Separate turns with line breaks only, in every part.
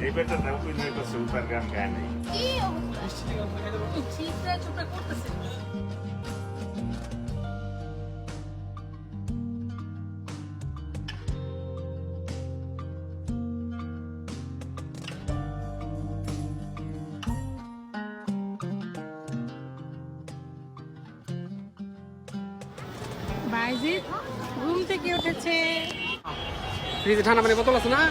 এই বেটাটা অভিনয় করছে উপার গান গায় নাই।
বাইজিৎ ঘুম থেকে উঠেছে।
ফ্রিজে ঠান্ডা পানি বোতল আছে না?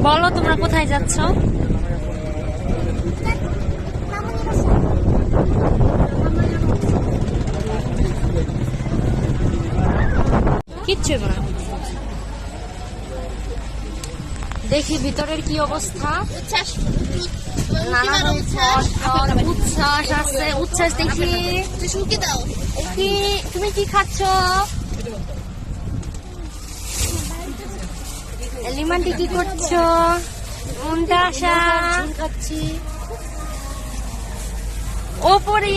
বলো তোমরা কোথায় যাচ্ছ? কিচ্ছু না, দেখি ভিতরের কি অবস্থা। নানা উচ্ছ্বাস আছে, উচ্ছ্বাস দেখি। কি তুমি কি খাচ্ছ? লিমানটি কি করছো? মুন্ডা আসা খাচ্ছি ওপরে।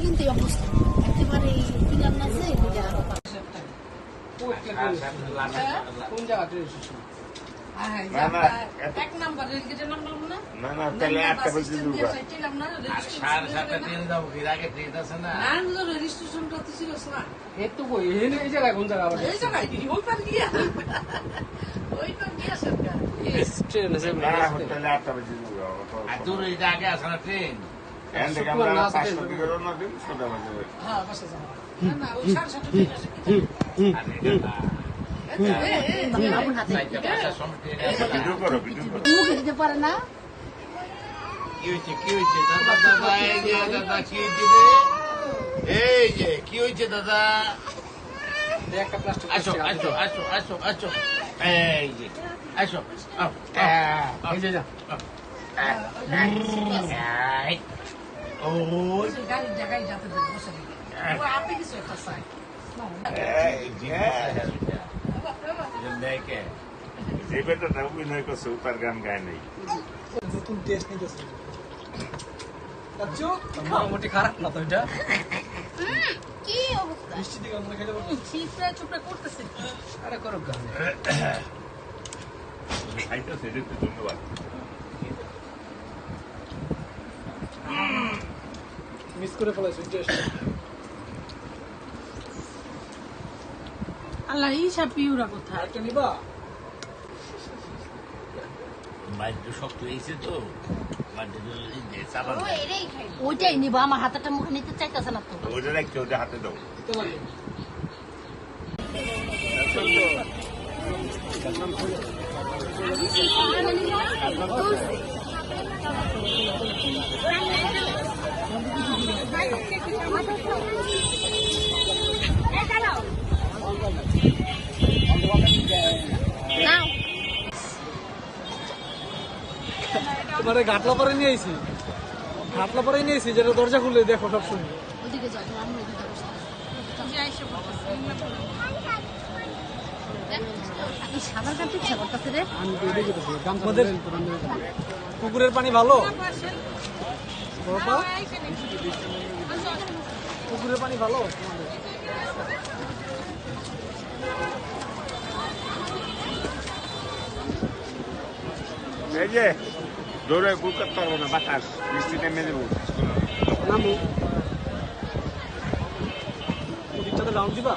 কিনতে অবস্থা একেবারে
কোন জায়গা
এক নাম্বার রেলগেটের নাম বলবো না।
না না তাহলে একটা বলছি দুটো
রেজিস্ট্রেশন করতে ছিল না।
একটু কই এই জায়গায় কোন জায়গা আবার
এই জায়গায় ওই পার গিয়া ওই পার গিয়া সরকার
ট্রেন আছে
না তাহলে একটা বলছি দুটো
আর দূর এই জায়গায় আছে না ট্রেন
এখান থেকে আমরা 500 টাকা রওনা দিন 6টা বাজে।
হ্যাঁ বাসা যাবো না ওই 7:30 ঠিক আছে।
ভিডিও করো ভিডিও করো।
মুখে দিতে পারে না।
কি হয়েছে দাদা দাদা এই যে দাদা কি হয়েছে রে এই যে কি হয়েছে দাদা
একটা প্লাস্টিক
আসো আসো আসো আসো আসো এই যে আসো
এই যে যা
ওই
গাড়ির জায়গায় যাতে বসে ও আপনি কিছু খাসায়
এই
দেখে
যে বেটাটা অভিনয় করছে উপার গান গায় নাই।
নতুন টেস্ট নিতেছে আচ্ছা মোটামুটি খারাপ না তো এটা।
কি অবস্থা
মিষ্টি দিকে আমরা খেতে পারবো।
চিপড়া চুপড়া করতেছে।
আরে করো গান
খাইতেছে দেখতে ধন্যবাদ।
মিস করে ফেলাইছো টেস্ট।
আল্লাহ হিসাব পিউরা কোথায়?
একটা নিবা
বাইরে শক্ত হয়েছে তো
ওইটাই নিবা, আমার হাতেটা মুখে নিতে চাইতেছে না তো।
ওটা রাখতে ওটা হাতে দাও।
দিতে লাগে তোমার ঘাটলা পরে নিয়ে আইছি, ঘাটলা পরে নিয়ে আইছি, যেটা দরজা খুলে দেখো সব সময়।
ওদিকে যাও, আমি ওদিকে বসে এই সাঁতার কাটতে ইচ্ছা করতেছে রে।
আমাদের পুকুরের পানি ভালো, পুকুরের পানি ভালো।
এই যে দৌড়ে গুল করতে পারবো না, বাতাস বৃষ্টি নেমে দেবো।
নামু ওদিকটাতে ডাউন দিবা।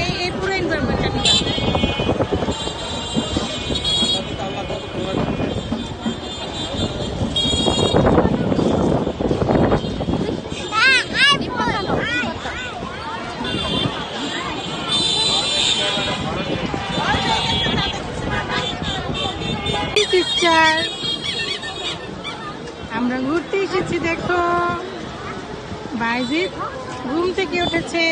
এই পুরো এনভায়রনমেন্টটা নিয়ে
সিস্টার, আমরা ঘুরতে এসেছি। দেখো বাইজিৎ ঘুম থেকে উঠেছে।